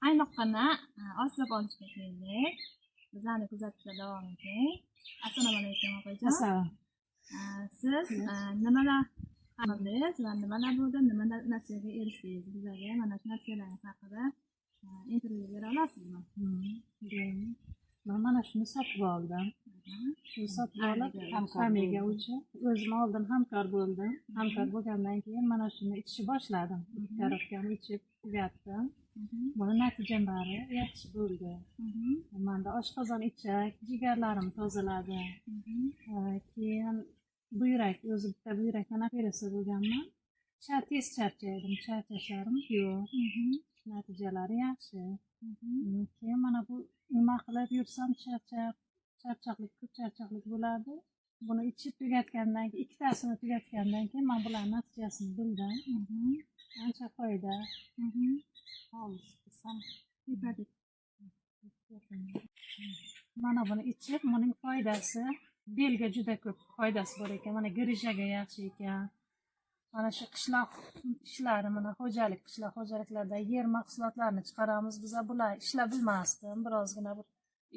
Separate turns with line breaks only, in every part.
qaynoqqina osilib olishga keldik. Bizlarni kuzatishda davom eting. Assalomu alaykum opajon. Siz nimalar qildingiz va nimalar bo'ldi, nima natijaga erishdingiz? Bizlarga mana shu natijalar haqida intervyu bera olasizmi?
Men mana shuni sotib oldim. Shu sotib olib, hamkorga uchun o'zim oldin hamkor bo'ldim. Hamkor bo'lgandan keyin mana shuni ichishni boshladim. Korobkani ichib tugatdim. Buni natijalari yaxshi bo'ldi. Menda oshqozon ichak, jigarlarim tozaladi. Keyin buyrak, o'zi bitta buyrakdan operatsiya bo'lganman. Tez charchaydim, charchashlarim yo'q. Natijalari yaxshi. Keyin mana bu nima qilib yursam charchoqlik bo'ladi. Buni ichib tugatgandan keyin, ikkitasini tugatgandan keyin men bularning natijasini bildim. Ancha foyda. Mana buni ichib, buning foydasi belga juda ko'p foydasi bor ekan. Mana girijaga yaxshi ekan. Mana shu qishloq ishlari, mana qishloq xo'jaliklarda yer mahsulotlarini chiqaramiz. Biz bular ishlab bilmasdim. Birozgina bir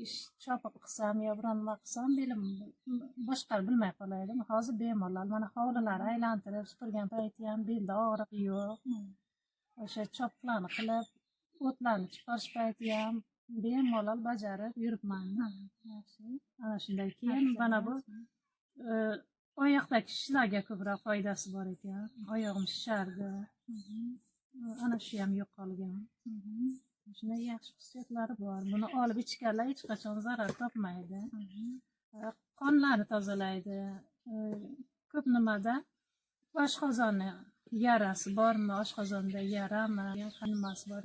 ish chopib qilsam yo biron nima qilsam, belim boshqarib bilmay qolaydim. Hozir bemalol mana hovlilarni aylantirib supurgan payti ham belda og'riq yo'q. O'sha chopiqlarni qilib, o'tlarni chiqarish payti ham bemalol bajarib yuribman. Yaxshi. Ana shundan keyin mana bu oyoqdagi shishlarga ko'proq foydasi bor ekan. Oyog'im shishardi. Ana shu ham yo'qolgan. Shunday yaxshi xususiyatlari bor. Buni olib ichganlar hech qachon zarar topmaydi. Qonlarni tozalaydi. Ko'p nimada oshqozonni yarasi bormi, oshqozonda yarami, nimasi bor.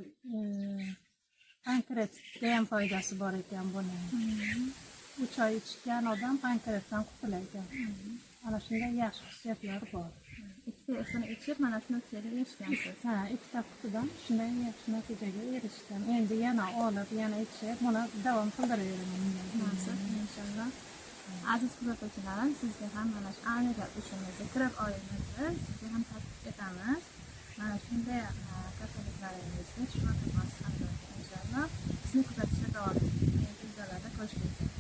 Pankreatga ham foydasi bor ekan buning. 3 oy ichgan odam pankreatdan qutulaydi. Ana shunday yaxshi xususiyatlari bor.
Ikkitasini ichib mana shu natijaga erishgansiz.
Ha, ikkita qutidan shunday yaxshi natijaga erishdim. Endi yana olib, yana ichib, buni davom qildiraveraman.
Inshaalloh. Aziz kuzatuvchilar, sizga ham mana shu Amirat ishimizga kirib olingizni sizga ham taklif etamiz. Mana shunday kasalliklaringizga shifo topasiz inshaalloh. Sizni kuzatishda davom eting. Videolarda ko'rishguncha.